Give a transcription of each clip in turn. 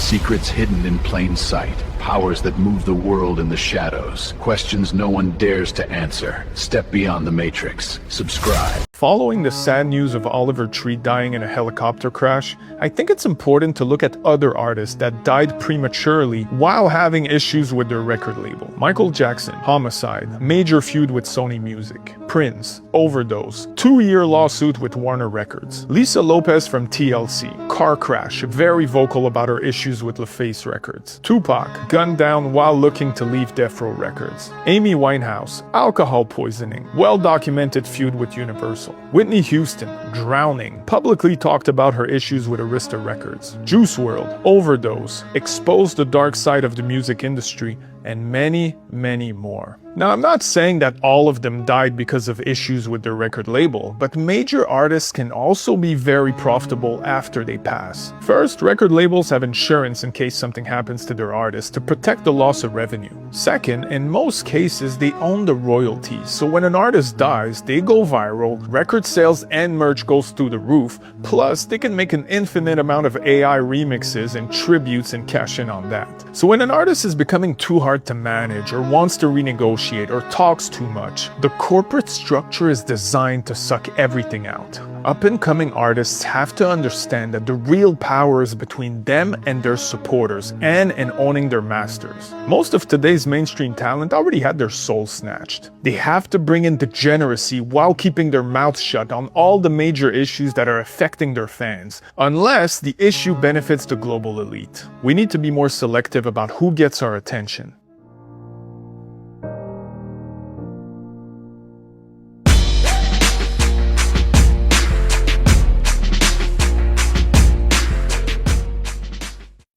Secrets hidden in plain sight. Powers that move the world in the shadows. Questions no one dares to answer. Step beyond the matrix. Subscribe. Following the sad news of Oliver Tree dying in a helicopter crash, I think it's important to look at other artists that died prematurely while having issues with their record label. Michael Jackson, homicide, major feud with Sony Music. Prince, overdose, 2-year lawsuit with Warner Records. Lisa Lopez from TLC, car crash, very vocal about her issues with LaFace Records. Tupac, gunned down while looking to leave Death Row Records. Amy Winehouse, alcohol poisoning, well-documented feud with Universal. Whitney Houston, drowning, publicly talked about her issues with Arista Records. Juice WRLD, overdose, exposed the dark side of the music industry, and many, many more. Now, I'm not saying that all of them died because of issues with their record label, but major artists can also be very profitable after they pass. First, record labels have insurance in case something happens to their artist to protect the loss of revenue. Second, in most cases, they own the royalties, so when an artist dies, they go viral, record sales and merch goes through the roof, plus they can make an infinite amount of AI remixes and tributes and cash in on that. So when an artist is becoming too hard to manage or wants to renegotiate or talks too much, the corporate structure is designed to suck everything out. Up-and-coming artists have to understand that the real power is between them and their supporters and in owning their masters. Most of today's mainstream talent already had their soul snatched. They have to bring in degeneracy while keeping their mouths shut on all the major issues that are affecting their fans, unless the issue benefits the global elite. We need to be more selective about who gets our attention.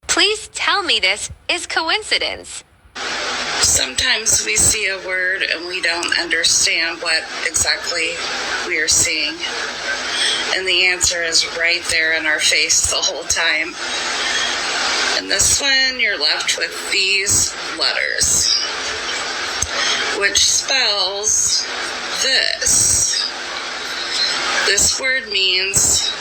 Please tell me this is coincidence. Sometimes we see a word and we don't understand what exactly we are seeing. And the answer is right there in our face the whole time. And this one, you're left with these letters, which spells this. This word means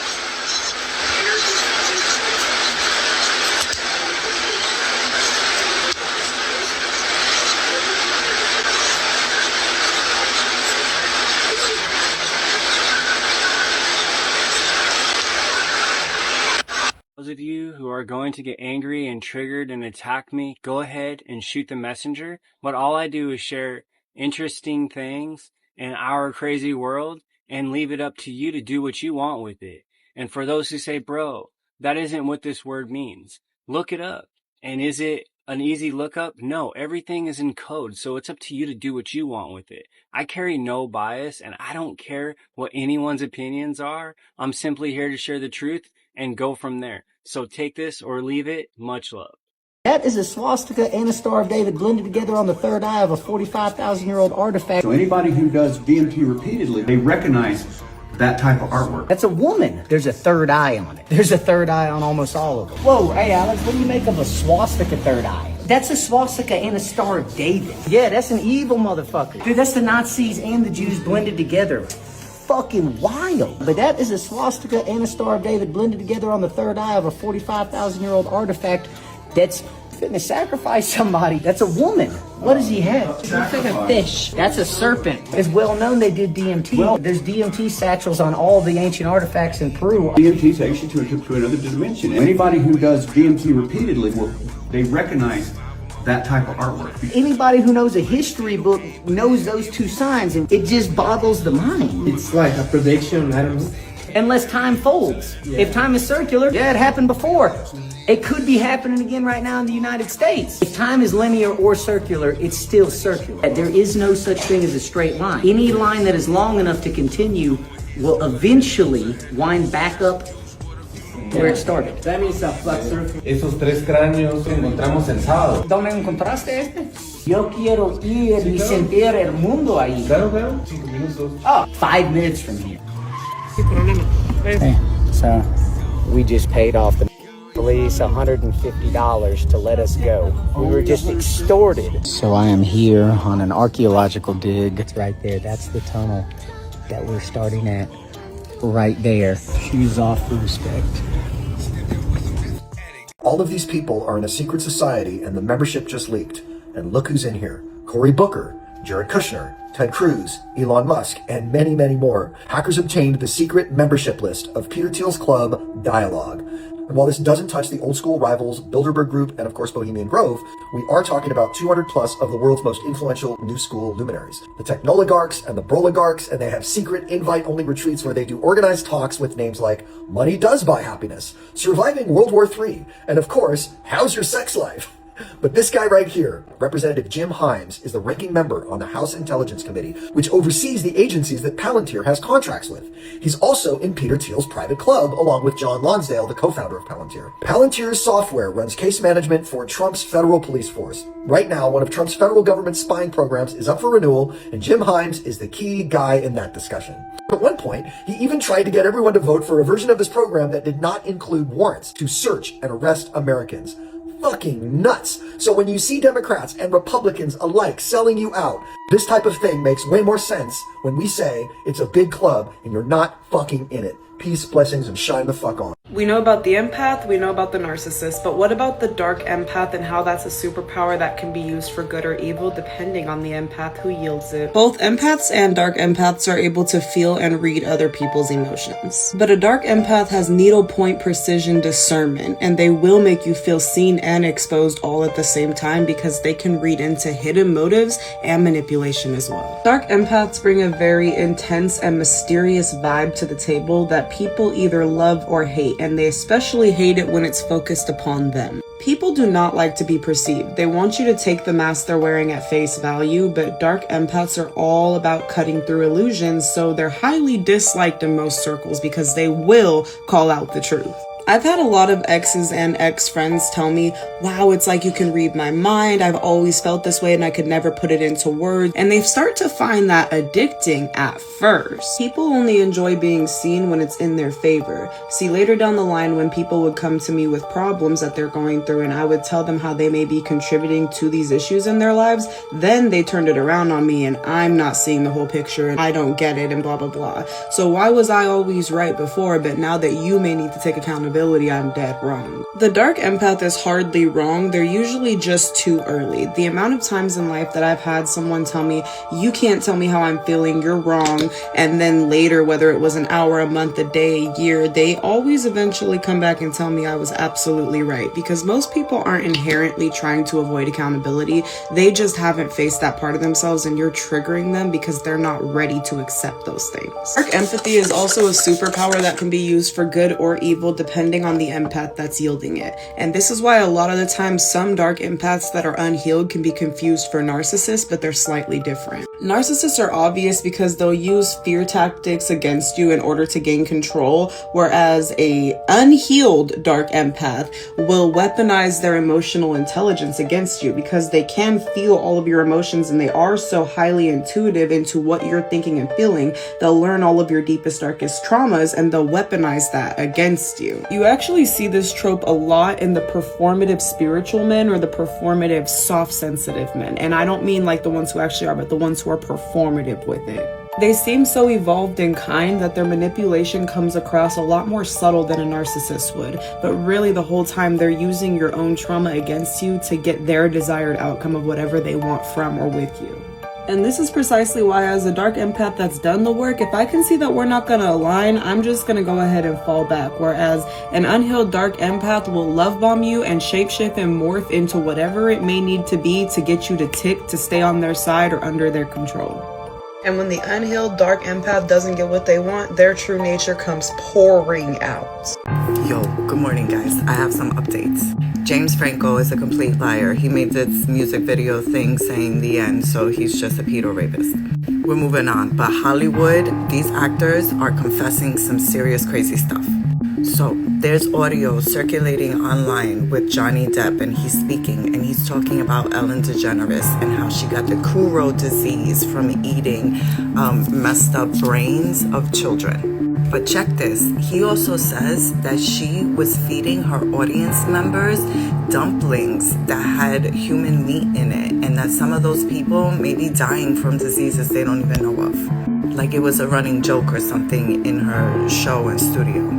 those of you who are going to get angry and triggered and attack me, go ahead and shoot the messenger. But all I do is share interesting things in our crazy world and leave it up to you to do what you want with it. And for those who say, bro, that isn't what this word means, look it up. And is it an easy lookup? No, everything is in code, so it's up to you to do what you want with it. I carry no bias, and I don't care what anyone's opinions are. I'm simply here to share the truth and go from there. So take this or leave it. Much love. That is a swastika and a Star of David blended together on the third eye of a 45,000-year-old artifact. So anybody who does DMT repeatedly, they recognize that type of artwork. That's a woman. There's a third eye on it. There's a third eye on almost all of them. Whoa, hey Alex, what do you make of a swastika third eye? That's a swastika and a Star of David. Yeah, that's an evil motherfucker. Dude, that's the Nazis and the Jews blended together. Fucking wild. But that is a swastika and a Star of David blended together on the third eye of a 45,000-year-old artifact that's finna sacrifice somebody. That's a woman. What does he have? It looks like a fish. That's a serpent. It's well known they did DMT. Well, there's DMT satchels on all the ancient artifacts in Peru. DMT takes you to another dimension. Anybody who does DMT repeatedly, they recognize that type of artwork. Anybody who knows a history book knows those two signs, and it just boggles the mind. It's like a prediction, I don't know. Unless time folds. Yeah. If time is circular, yeah, it happened before. It could be happening again right now in the United States. If time is linear or circular, it's still circular. There is no such thing as a straight line. Any line that is long enough to continue will eventually wind back up where it started. That means a flat surface. Esos tres cráneos que encontramos el sábado. ¿Dónde encontraste este? Yo quiero ir y sentir el mundo ahí. Claro, claro. 5 minutos. Oh, 5 minutes from here. ¿Qué problema? Hey, so we just paid off the police $150 to let us go. We were just extorted. So I am here on an archaeological dig. It's right there. That's the tunnel that we're starting at. Right there. Shoes off for respect. All of these people are in a secret society and the membership just leaked. And look who's in here. Cory Booker, Jared Kushner, Ted Cruz, Elon Musk, and many, many more. Hackers obtained the secret membership list of Peter Thiel's club, Dialogue. And while this doesn't touch the old school rivals, Bilderberg Group, and of course Bohemian Grove, we are talking about 200 plus of the world's most influential new school luminaries. The technoligarchs and the broligarchs, and they have secret invite-only retreats where they do organized talks with names like Money Does Buy Happiness, Surviving World War III, and of course, How's Your Sex Life? But this guy right here, Representative Jim Himes, is the ranking member on the House Intelligence Committee, which oversees the agencies that Palantir has contracts with. He's also in Peter Thiel's private club, along with John Lonsdale, the co-founder of Palantir. Palantir's software runs case management for Trump's federal police force. Right now, one of Trump's federal government spying programs is up for renewal, and Jim Himes is the key guy in that discussion. At one point, he even tried to get everyone to vote for a version of this program that did not include warrants to search and arrest Americans. Fucking nuts. So when you see Democrats and Republicans alike selling you out, this type of thing makes way more sense when we say it's a big club and you're not fucking in it. Peace, blessings, and shine the fuck on. We know about the empath, we know about the narcissist, but what about the dark empath and how that's a superpower that can be used for good or evil depending on the empath who yields it? Both empaths and dark empaths are able to feel and read other people's emotions. But a dark empath has needlepoint precision discernment, and they will make you feel seen and exposed all at the same time because they can read into hidden motives and manipulation as well. Dark empaths bring a very intense and mysterious vibe to the table that people either love or hate, and they especially hate it when it's focused upon them. People do not like to be perceived. They want you to take the mask they're wearing at face value, but dark empaths are all about cutting through illusions, so they're highly disliked in most circles because they will call out the truth. I've had a lot of exes and ex-friends tell me, wow, it's like you can read my mind. I've always felt this way and I could never put it into words. And they start to find that addicting at first. People only enjoy being seen when it's in their favor. See, later down the line when people would come to me with problems that they're going through and I would tell them how they may be contributing to these issues in their lives, then they turned it around on me and I'm not seeing the whole picture and I don't get it and blah, blah, blah. So why was I always right before, but now that you may need to take accountability, I'm dead wrong? The dark empath is hardly wrong. They're usually just too early. The amount of times in life that I've had someone tell me, you can't tell me how I'm feeling, you're wrong. And then later, whether it was an hour, a month, a day, a year, they always eventually come back and tell me I was absolutely right. Because most people aren't inherently trying to avoid accountability. They just haven't faced that part of themselves and you're triggering them because they're not ready to accept those things. Dark empathy is also a superpower that can be used for good or evil depending on the empath that's yielding it. And this is why a lot of the time some dark empaths that are unhealed can be confused for narcissists, but they're slightly different. Narcissists are obvious because they'll use fear tactics against you in order to gain control, whereas a unhealed dark empath will weaponize their emotional intelligence against you because they can feel all of your emotions and they are so highly intuitive into what you're thinking and feeling. They'll learn all of your deepest, darkest traumas and they'll weaponize that against you. You actually see this trope a lot in the performative spiritual men or the performative soft sensitive men. And I don't mean like the ones who actually are, but the ones who are performative with it. They seem so evolved and kind that their manipulation comes across a lot more subtle than a narcissist would. But really the whole time they're using your own trauma against you to get their desired outcome of whatever they want from or with you. And this is precisely why, as a dark empath that's done the work, if I can see that we're not going to align, I'm just going to go ahead and fall back. Whereas an unhealed dark empath will love bomb you and shapeshift and morph into whatever it may need to be to get you to tick to stay on their side or under their control. And when the unhealed dark empath doesn't get what they want, their true nature comes pouring out. Yo, good morning guys. I have some updates. James Franco is a complete liar. He made this music video thing saying the end, so he's just a pedo rapist. We're moving on. But Hollywood, these actors are confessing some serious crazy stuff. So there's audio circulating online with Johnny Depp and he's speaking and he's talking about Ellen DeGeneres and how she got the Kuro disease from eating messed up brains of children. But check this, he also says that she was feeding her audience members dumplings that had human meat in it and that some of those people may be dying from diseases they don't even know of. Like it was a running joke or something in her show and studio.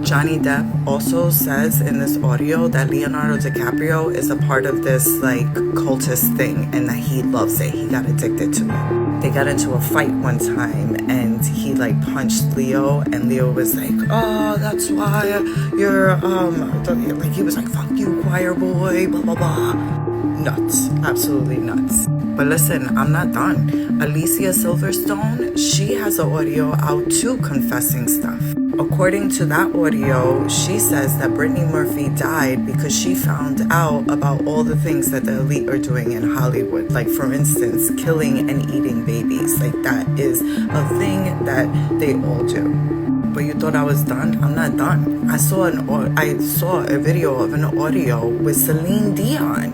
Johnny Depp also says in this audio that Leonardo DiCaprio is a part of this like cultist thing and that he loves it. He got addicted to it. They got into a fight one time and he like punched Leo, and Leo was like, oh, that's why you're like, he was like, fuck you, choir boy, blah blah blah. Nuts, absolutely nuts. But listen, I'm not done. Alicia Silverstone, she has an audio out too confessing stuff. According to that audio, she says that Brittany Murphy died because she found out about all the things that the elite are doing in Hollywood. Like, for instance, killing and eating babies. Like, that is a thing that they all do. But you thought I was done? I'm not done. I saw a video of an audio with Celine Dion.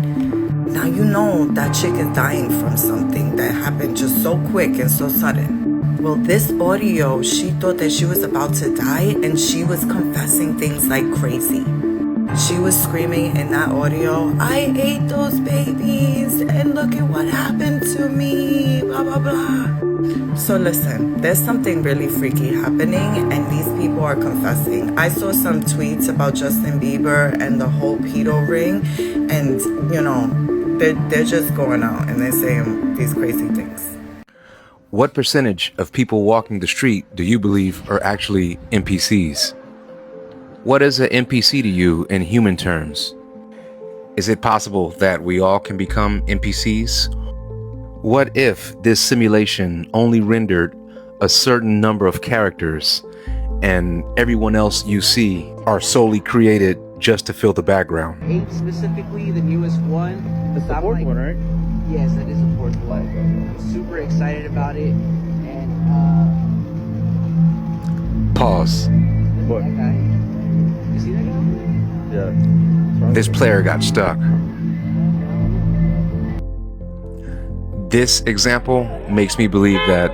Now you know that chick is dying from something that happened just so quick and so sudden. Well, this audio, she thought that she was about to die and she was confessing things like crazy. She was screaming in that audio, I ate those babies and look at what happened to me, blah, blah, blah. So listen, there's something really freaky happening and these people are confessing. I saw some tweets about Justin Bieber and the whole pedo ring, and you know, they're just going out and they're saying these crazy things. What percentage of people walking the street do you believe are actually NPCs? What is an NPC to you in human terms? Is it possible that we all can become NPCs? What if this simulation only rendered a certain number of characters and everyone else you see are solely created just to fill the background? 8 specifically, the newest one. The fourth one, right? Yes, that is the fourth one. I'm super excited about it. And Pause. What? That guy. You see that guy? Yeah. This player got stuck. This example makes me believe that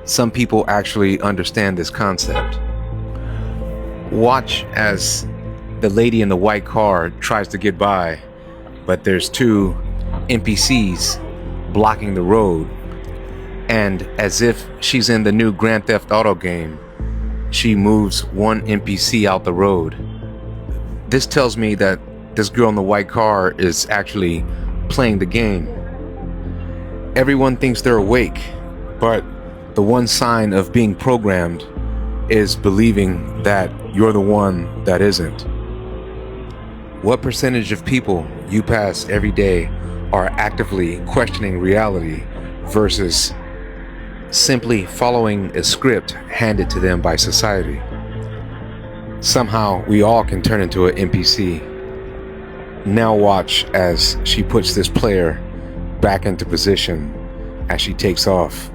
some people actually understand this concept. Watch as the lady in the white car tries to get by, but there's 2 NPCs blocking the road, and as if she's in the new Grand Theft Auto game, she moves one NPC out the road. This tells me that this girl in the white car is actually playing the game. Everyone thinks they're awake, but the one sign of being programmed is believing that you're the one that isn't. What percentage of people you pass every day are actively questioning reality versus simply following a script handed to them by society? Somehow we all can turn into an NPC. Now watch as she puts this player back into position as she takes off.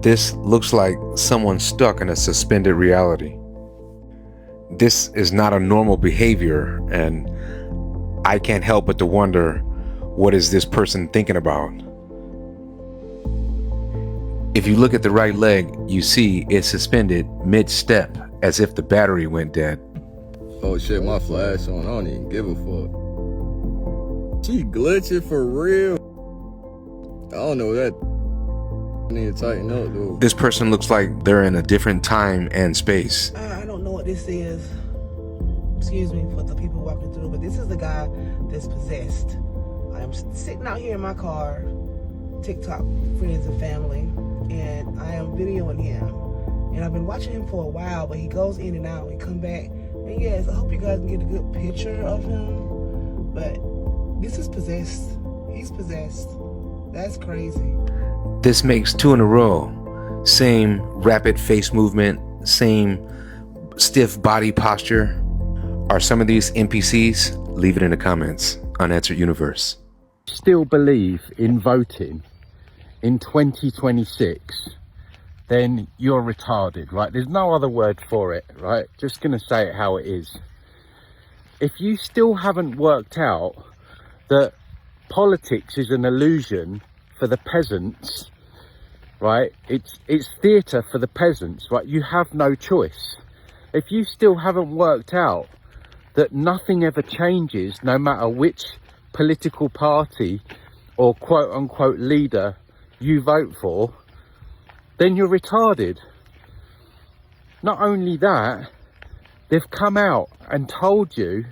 This looks like someone stuck in a suspended reality. This is not a normal behavior, and I can't help but to wonder, what is this person thinking about? If you look at the right leg, you see it's suspended mid-step as if the battery went dead. Oh shit, my flash on, I don't even give a fuck. She glitching for real. I don't know that. I need to tighten up though. This person looks like they're in a different time and space. I don't know what this is. Excuse me for the people walking through, but this is the guy that's possessed. I'm sitting out here in my car, TikTok friends and family, and I am videoing him. And I've been watching him for a while, but he goes in and out and come back. And yes, I hope you guys can get a good picture of him. But this is possessed. He's possessed. That's crazy. This makes 2 in a row. Same rapid face movement, same stiff body posture. Are some of these NPCs? Leave it in the comments. Unanswered Universe. Still believe in voting in 2026, then you're retarded, right? There's no other word for it, right? Just gonna say it how it is. If you still haven't worked out that politics is an illusion for the peasants, right? It's theatre for the peasants, right? You have no choice. If you still haven't worked out that nothing ever changes no matter which political party or quote unquote leader you vote for, then you're retarded. Not only that, they've come out and told you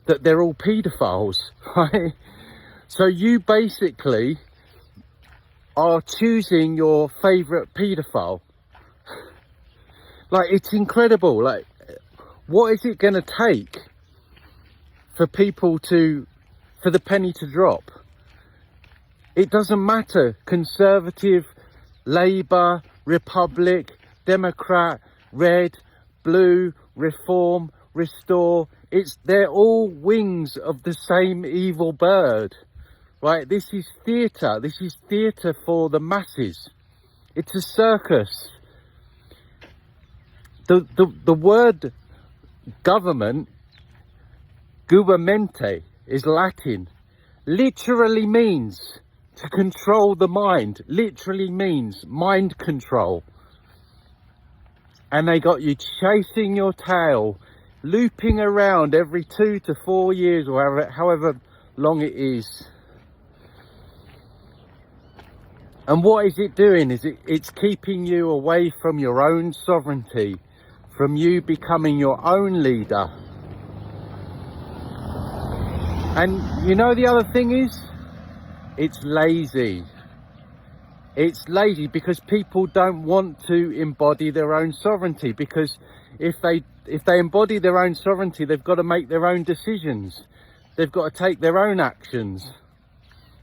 that they're all paedophiles, right? So you basically are choosing your favorite paedophile. Like, it's incredible. Like, what is it going to take for for the penny to drop? It doesn't matter. Conservative, Labour, Republic, Democrat, Red, Blue, Reform, Restore. They're all wings of the same evil bird, right? This is theatre. This is theatre for the masses. It's a circus. The word government, gubermente, is Latin. Literally means to control the mind. Literally means mind control. And they got you chasing your tail, looping around every 2 to 4 years, or however long it is. And what is it doing? It's keeping you away from your own sovereignty, from you becoming your own leader. And you know the other thing is, it's lazy. It's lazy because people don't want to embody their own sovereignty, because if they embody their own sovereignty, they've got to make their own decisions. They've got to take their own actions.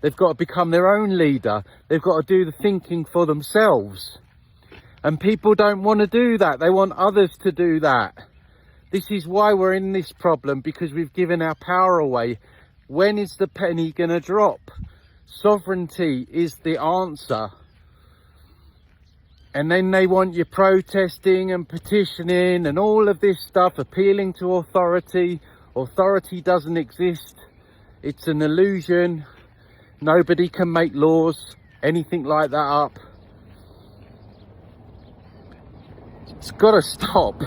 They've got to become their own leader. They've got to do the thinking for themselves. And people don't want to do that. They want others to do that. This is why we're in this problem, because we've given our power away. When is the penny going to drop? Sovereignty is the answer. And then they want you protesting and petitioning and all of this stuff, appealing to authority. Authority doesn't exist. It's an illusion. Nobody can make laws, anything like that up. It's got to stop.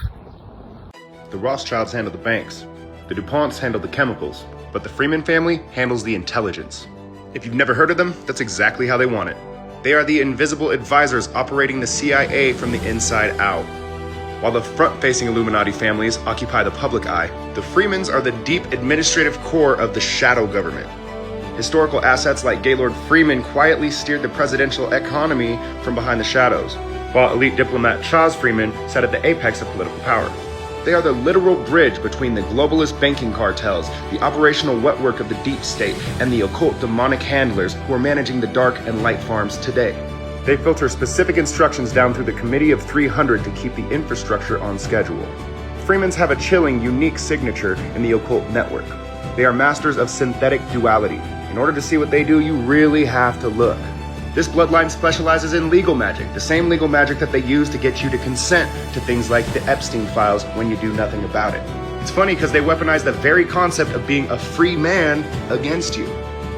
The Rothschilds handle the banks. The DuPonts handle the chemicals. But the Freeman family handles the intelligence. If you've never heard of them, that's exactly how they want it. They are the invisible advisors operating the CIA from the inside out. While the front-facing Illuminati families occupy the public eye, the Freemans are the deep administrative core of the shadow government. Historical assets like Gaylord Freeman quietly steered the presidential economy from behind the shadows, while elite diplomat Charles Freeman sat at the apex of political power. They are the literal bridge between the globalist banking cartels, the operational wetwork of the deep state, and the occult demonic handlers who are managing the dark and light farms today. They filter specific instructions down through the Committee of 300 to keep the infrastructure on schedule. Freemans have a chilling, unique signature in the occult network. They are masters of synthetic duality. In order to see what they do, you really have to look. This bloodline specializes in legal magic, the same legal magic that they use to get you to consent to things like the Epstein files when you do nothing about it. It's funny because they weaponize the very concept of being a free man against you.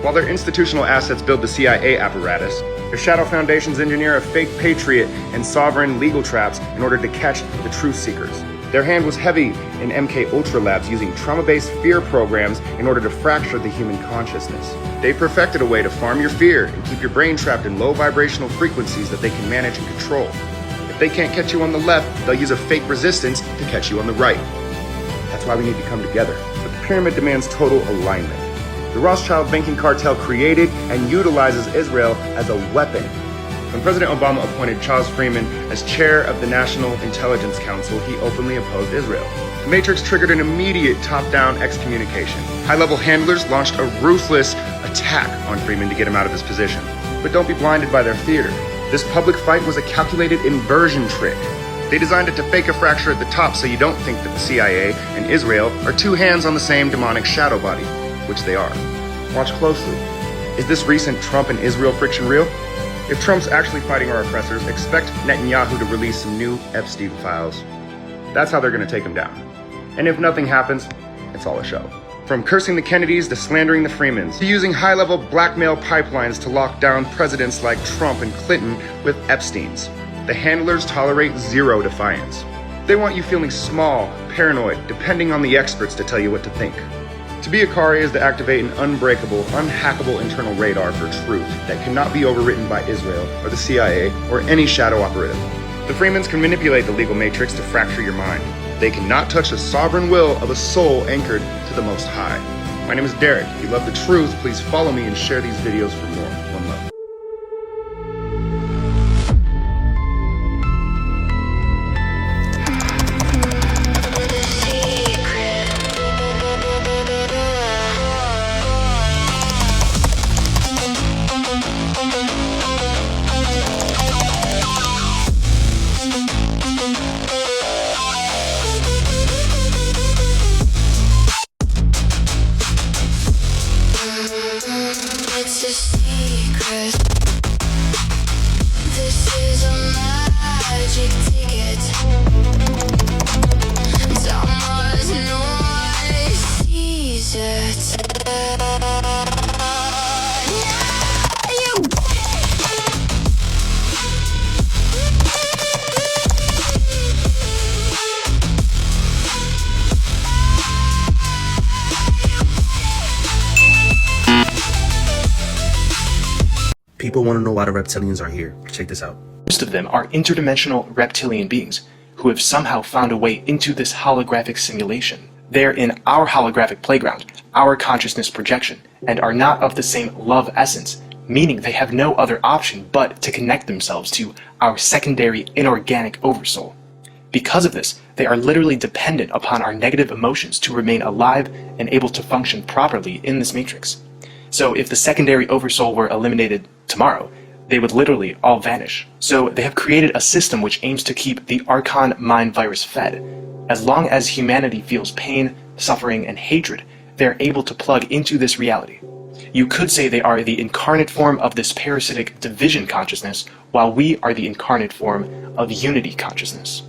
While their institutional assets build the CIA apparatus, their shadow foundations engineer a fake patriot and sovereign legal traps in order to catch the truth seekers. Their hand was heavy in MK Ultra labs using trauma-based fear programs in order to fracture the human consciousness. They perfected a way to farm your fear and keep your brain trapped in low vibrational frequencies that they can manage and control. If they can't catch you on the left, they'll use a fake resistance to catch you on the right. That's why we need to come together. But the pyramid demands total alignment. The Rothschild banking cartel created and utilizes Israel as a weapon. When President Obama appointed Charles Freeman as chair of the National Intelligence Council, he openly opposed Israel. The Matrix triggered an immediate top-down excommunication. High-level handlers launched a ruthless attack on Freeman to get him out of his position. But don't be blinded by their theater. This public fight was a calculated inversion trick. They designed it to fake a fracture at the top so you don't think that the CIA and Israel are two hands on the same demonic shadow body, which they are. Watch closely. Is this recent Trump and Israel friction real? If Trump's actually fighting our oppressors, expect Netanyahu to release some new Epstein files. That's how they're going to take him down. And if nothing happens, it's all a show. From cursing the Kennedys to slandering the Freemans, to using high-level blackmail pipelines to lock down presidents like Trump and Clinton with Epsteins. The handlers tolerate zero defiance. They want you feeling small, paranoid, depending on the experts to tell you what to think. To be Akari is to activate an unbreakable, unhackable internal radar for truth that cannot be overwritten by Israel or the CIA or any shadow operative. The Freemans can manipulate the legal matrix to fracture your mind. They cannot touch the sovereign will of a soul anchored to the Most High. My name is Derek. If you love the truth, please follow me and share these videos for more. One love. It's a secret. This is a magic ticket. Someone's noise sees it. People want to know why the reptilians are here. Check this out. Most of them are interdimensional reptilian beings who have somehow found a way into this holographic simulation. They're in our holographic playground, our consciousness projection, and are not of the same love essence, meaning they have no other option but to connect themselves to our secondary inorganic oversoul. Because of this, they are literally dependent upon our negative emotions to remain alive and able to function properly in this matrix. So if the secondary oversoul were eliminated tomorrow, they would literally all vanish. So they have created a system which aims to keep the Archon mind virus fed. As long as humanity feels pain, suffering, and hatred, they're able to plug into this reality. You could say they are the incarnate form of this parasitic division consciousness, while we are the incarnate form of unity consciousness.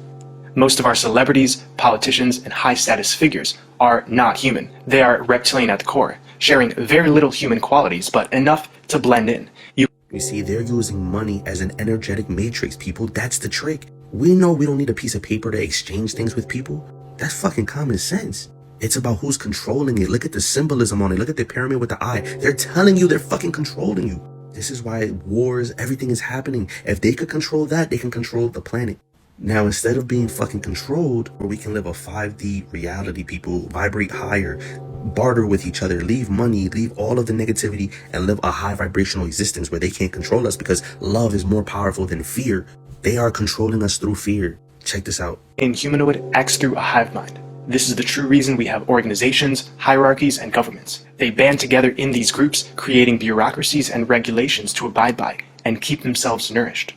Most of our celebrities, politicians, and high-status figures are not human. They are reptilian at the core, sharing very little human qualities, but enough to blend in. You see, they're using money as an energetic matrix, people. That's the trick. We know we don't need a piece of paper to exchange things with people. That's fucking common sense. It's about who's controlling it. Look at the symbolism on it. Look at the pyramid with the eye. They're telling you they're fucking controlling you. This is why wars, everything is happening. If they could control that, they can control the planet. Now, instead of being fucking controlled, where we can live a 5D reality, people vibrate higher, barter with each other, leave money, leave all of the negativity, and live a high vibrational existence where they can't control us because love is more powerful than fear. They are controlling us through fear. Check this out. In humanoid acts through a hive mind. This is the true reason we have organizations, hierarchies, and governments. They band together in these groups, creating bureaucracies and regulations to abide by and keep themselves nourished.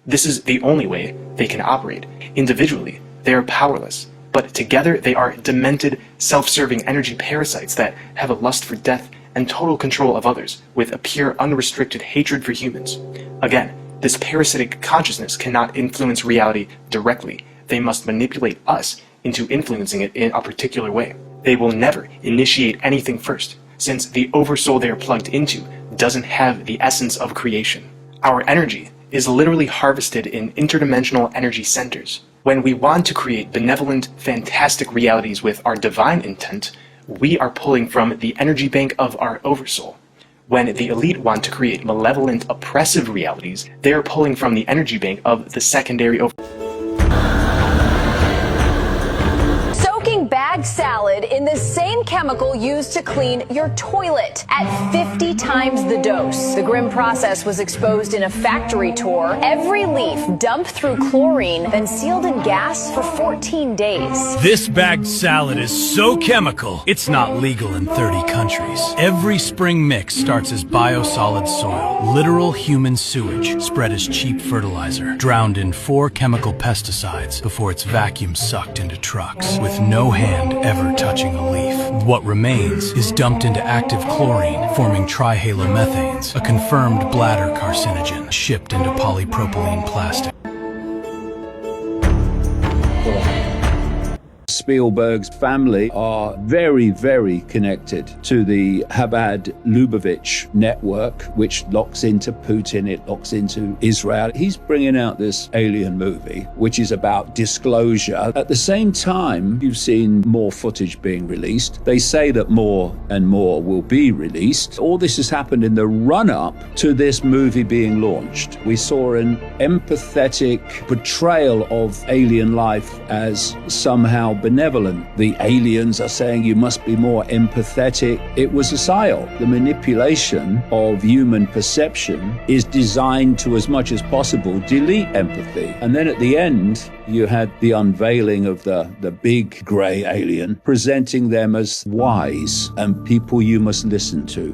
This is the only way they can operate. Individually, they are powerless, but together they are demented, self-serving energy parasites that have a lust for death and total control of others, with a pure, unrestricted hatred for humans. Again, this parasitic consciousness cannot influence reality directly. They must manipulate us into influencing it in a particular way. They will never initiate anything first, since the oversoul they are plugged into doesn't have the essence of creation. Our energy is literally harvested in interdimensional energy centers. When we want to create benevolent, fantastic realities with our divine intent, we are pulling from the energy bank of our oversoul. When the elite want to create malevolent, oppressive realities, they are pulling from the energy bank of the secondary oversoul. Bagged salad in the same chemical used to clean your toilet at 50 times the dose. The grim process was exposed in a factory tour. Every leaf dumped through chlorine, then sealed in gas for 14 days. This bagged salad is so chemical, it's not legal in 30 countries. Every spring mix starts as biosolid soil, literal human sewage spread as cheap fertilizer, drowned in 4 chemical pesticides before it's vacuum sucked into trucks, with no hand ever touching a leaf. What remains is dumped into active chlorine, forming trihalomethanes, a confirmed bladder carcinogen, shipped into polypropylene plastic. Spielberg's family are very, very connected to the Chabad-Lubavitch network, which locks into Putin, it locks into Israel. He's bringing out this alien movie, which is about disclosure. At the same time, you've seen more footage being released. They say that more and more will be released. All this has happened in the run-up to this movie being launched. We saw an empathetic portrayal of alien life as somehow benevolent. The aliens are saying you must be more empathetic. It was a psyop. The manipulation of human perception is designed to, as much as possible, delete empathy. And then at the end, you had the unveiling of the big grey alien, presenting them as wise and people you must listen to.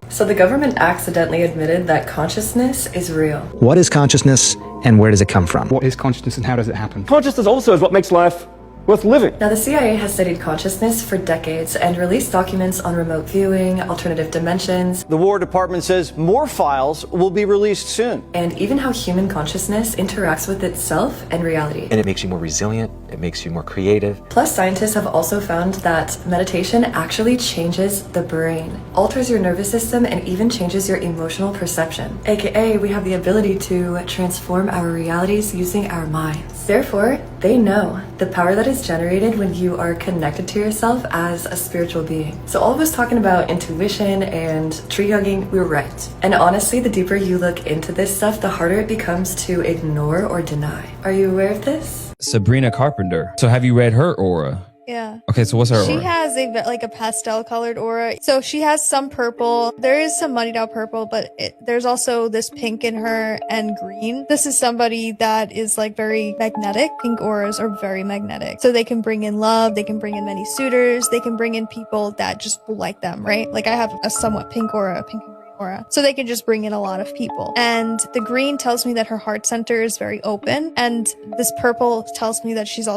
So the government accidentally admitted that consciousness is real. What is consciousness and where does it come from? What is consciousness and how does it happen? Consciousness also is what makes life worth living. Now, the CIA has studied consciousness for decades and released documents on remote viewing, alternative dimensions. The War Department says more files will be released soon. And even how human consciousness interacts with itself and reality. And it makes you more resilient, it makes you more creative. Plus, scientists have also found that meditation actually changes the brain, alters your nervous system, and even changes your emotional perception. AKA, we have the ability to transform our realities using our minds. Therefore, they know the power that is generated when you are connected to yourself as a spiritual being. So all of us talking about intuition and tree hugging, we were right. And honestly, the deeper you look into this stuff, the harder it becomes to ignore or deny. Are you aware of this? Sabrina Carpenter. So have you read her aura? Yeah. Okay, so what's her She aura? has a pastel colored aura. So she has some purple. There is some muddied out purple, but there's also this pink in her and green. This is somebody that is like very magnetic. Pink auras are very magnetic. So they can bring in love. They can bring in many suitors. They can bring in people that just will like them, right? Like I have a somewhat pink aura, a pink and green aura. So they can just bring in a lot of people. And the green tells me that her heart center is very open. And this purple tells me that she's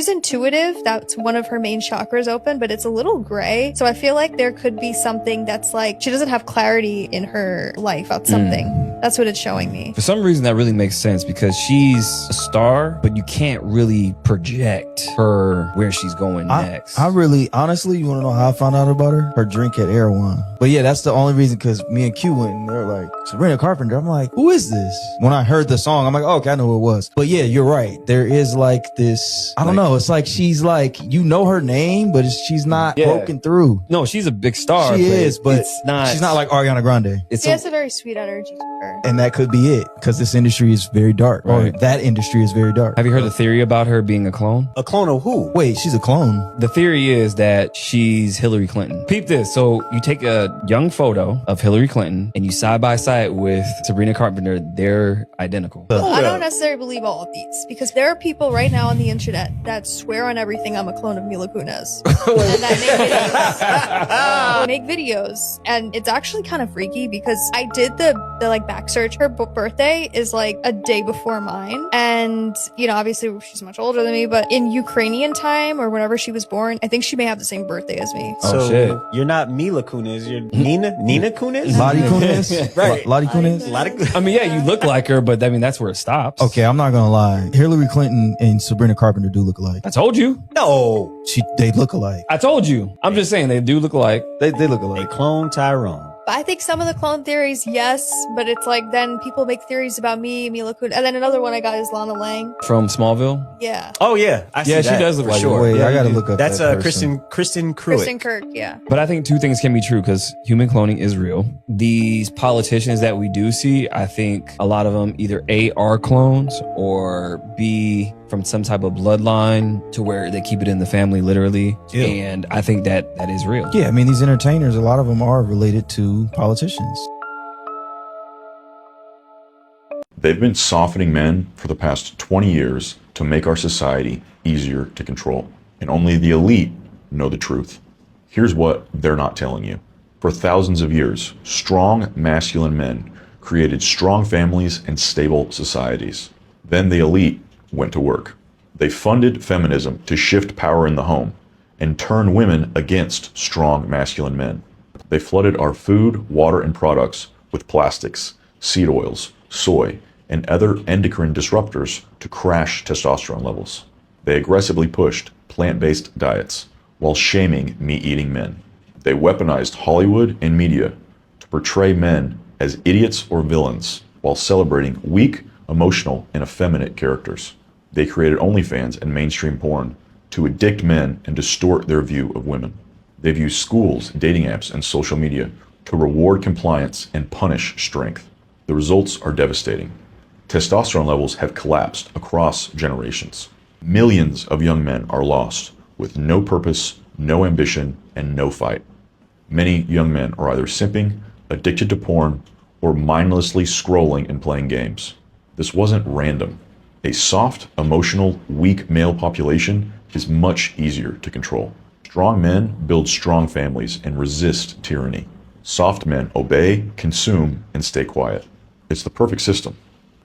intuitive. That's one of her main chakras open, but it's a little gray. So I feel like there could be something that's like, she doesn't have clarity in her life about something. That's what it's showing me. For some reason, that really makes sense because she's a star, but you can't really project her where she's going next. I really, honestly, you want to know how I found out about her? Her drink at Erewhon. But yeah, that's the only reason, because me and Q went and they were like, Sabrina Carpenter. I'm like, who is this? When I heard the song, I'm like, oh, okay, I know who it was. But yeah, you're right. There is like this, I don't know. It's like she's like, you know her name, but she's not broken through. No, she's a big star. She is, but it's not. She's not like Ariana Grande. She has a very sweet energy to her. And that could be it, because this industry is very dark. Right. Or that industry is very dark. Have you heard the theory about her being a clone? A clone of who? Wait, she's a clone? The theory is that she's Hillary Clinton. Peep this. So you take a young photo of Hillary Clinton and you side by side with Sabrina Carpenter. They're identical. I don't necessarily believe all of these because there are people right now on the internet that swear on everything I'm a clone of Mila Kunis. And that make videos. And it's actually kind of freaky because I did the like back search. Her birthday is like a day before mine. And, you know, obviously she's much older than me, but in Ukrainian time or whenever she was born, I think she may have the same birthday as me. So shit. You're not Mila Kunis, you're Nina Kunis? Lottie Kunis? Right. Lottie Kunis? I mean, yeah, you look like her, but I mean, that's where it stops. Okay, I'm not gonna lie. Hillary Clinton and Sabrina Carpenter do look alike. I told you. No. They look alike. I told you. I'm just saying they do look alike. They look alike. They clone Tyrone. But I think some of the clone theories, yes, but it's like then people make theories about me, Mila Kunis. And then another one I got is Lana Lang. From Smallville? Yeah. Oh, yeah. I see yeah, that. she does look like sure. Wait, I gotta look up That's that Kristen Kristen Cruitt. Kristen Kirk, yeah. But I think two things can be true because human cloning is real. These politicians that we do see, I think a lot of them either A, are clones, or B, from some type of bloodline to where they keep it in the family literally. Yeah. And I think that is real. Yeah, I mean, these entertainers, a lot of them are related to politicians. They've been softening men for the past 20 years to make our society easier to control. And only the elite know the truth. Here's what they're not telling you. For thousands of years, strong masculine men created strong families and stable societies. Then the elite went to work. They funded feminism to shift power in the home and turn women against strong masculine men. They flooded our food, water, and products with plastics, seed oils, soy, and other endocrine disruptors to crash testosterone levels. They aggressively pushed plant-based diets while shaming meat-eating men. They weaponized Hollywood and media to portray men as idiots or villains while celebrating weak, emotional, and effeminate characters. They created OnlyFans and mainstream porn to addict men and distort their view of women. They've used schools, dating apps, and social media to reward compliance and punish strength. The results are devastating. Testosterone levels have collapsed across generations. Millions of young men are lost with no purpose, no ambition, and no fight. Many young men are either simping, addicted to porn, or mindlessly scrolling and playing games. This wasn't random. A soft, emotional, weak male population is much easier to control. Strong men build strong families and resist tyranny. Soft men obey, consume, and stay quiet. It's the perfect system.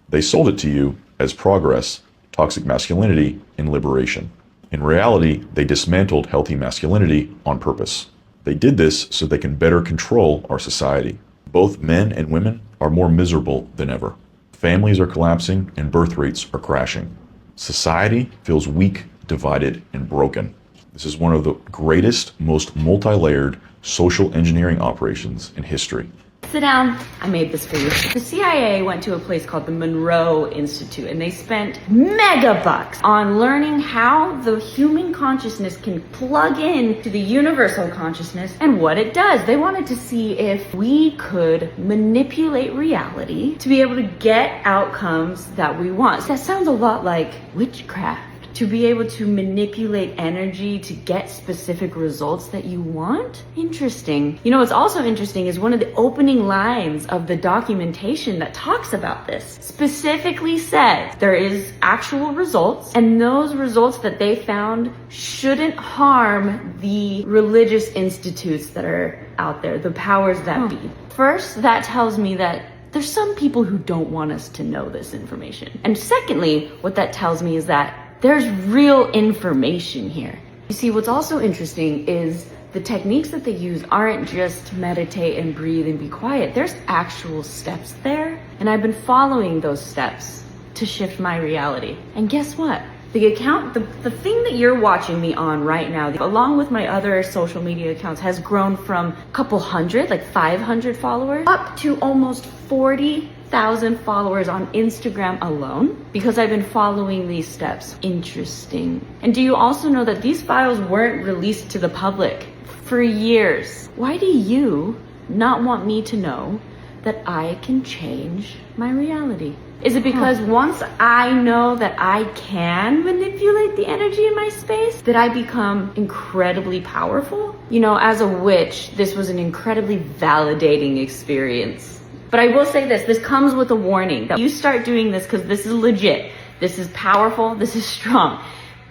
They sold it to you as progress, toxic masculinity, and liberation. In reality, they dismantled healthy masculinity on purpose. They did this so they can better control our society. Both men and women are more miserable than ever. Families are collapsing and birth rates are crashing. Society feels weak, divided, and broken. This is one of the greatest, most multi-layered social engineering operations in history. Sit down. I made this for you. The CIA went to a place called the Monroe Institute and they spent mega bucks on learning how the human consciousness can plug in to the universal consciousness and what it does. They wanted to see if we could manipulate reality to be able to get outcomes that we want. That sounds a lot like witchcraft. To be able to manipulate energy to get specific results that you want? Interesting. You know what's also interesting is one of the opening lines of the documentation that talks about this specifically said there is actual results, and those results that they found shouldn't harm the religious institutes that are out there, the powers that be. First, that tells me that there's some people who don't want us to know this information. And secondly, what that tells me is that there's real information here. You see, what's also interesting is the techniques that they use aren't just meditate and breathe and be quiet. There's actual steps there. And I've been following those steps to shift my reality. And guess what? The account, the thing that you're watching me on right now, along with my other social media accounts, has grown from a couple hundred, like 500 followers, up to almost 40,000 followers on Instagram alone because I've been following these steps. Interesting. And do you also know that these files weren't released to the public for years? Why do you not want me to know that I can change my reality? Is it because once I know that I can manipulate the energy in my space, that I become incredibly powerful? You know, as a witch, this was an incredibly validating experience. But I will say this comes with a warning that you start doing this because this is legit. This is powerful. This is strong.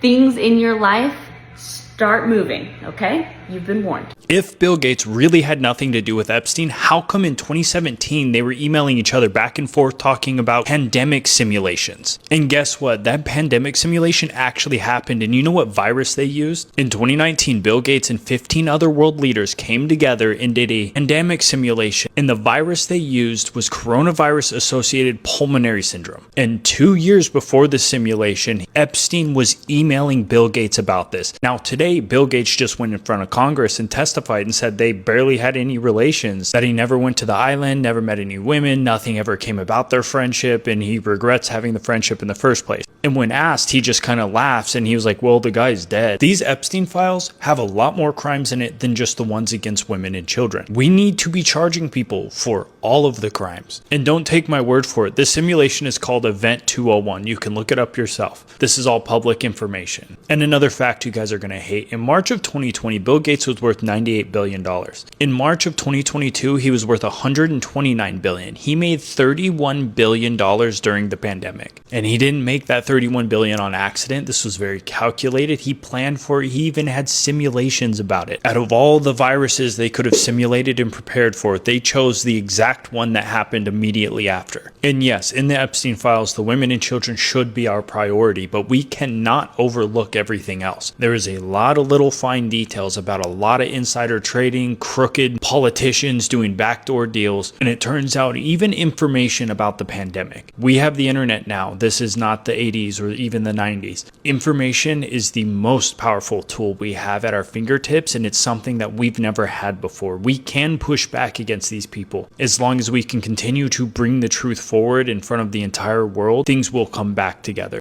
Things in your life start moving, okay? You've been warned. If Bill Gates really had nothing to do with Epstein, how come in 2017 they were emailing each other back and forth talking about pandemic simulations? And guess what? That pandemic simulation actually happened. And you know what virus they used? In 2019, Bill Gates and 15 other world leaders came together and did a pandemic simulation. And the virus they used was coronavirus-associated pulmonary syndrome. And 2 years before the simulation, Epstein was emailing Bill Gates about this. Now today, Bill Gates just went in front of Congress and testified and said they barely had any relations, that he never went to the island, never met any women, nothing ever came about their friendship, and he regrets having the friendship in the first place. And when asked, he just kind of laughs and he was like, well, the guy's dead. These Epstein files have a lot more crimes in it than just the ones against women and children. We need to be charging people for all of the crimes. And don't take my word for it. This simulation is called Event 201. You can look it up yourself. This is all public information. And another fact you guys are going to hate. In March of 2020, Bill Gates was worth $98 billion. In March of 2022, he was worth $129 billion. He made $31 billion during the pandemic. And he didn't make that $31 billion on accident. This was very calculated. He planned for it. He even had simulations about it. Out of all the viruses they could have simulated and prepared for, they chose the exact one that happened immediately after. And yes, in the Epstein files, the women and children should be our priority, but we cannot overlook everything else. There is a lot of little fine details about a lot of inside insider trading, crooked politicians doing backdoor deals, and it turns out even information about the pandemic. We have the internet now. This is not the 80s or even the 90s. Information is the most powerful tool we have at our fingertips, and it's something that we've never had before. We can push back against these people. As long as we can continue to bring the truth forward in front of the entire world, things will come back together.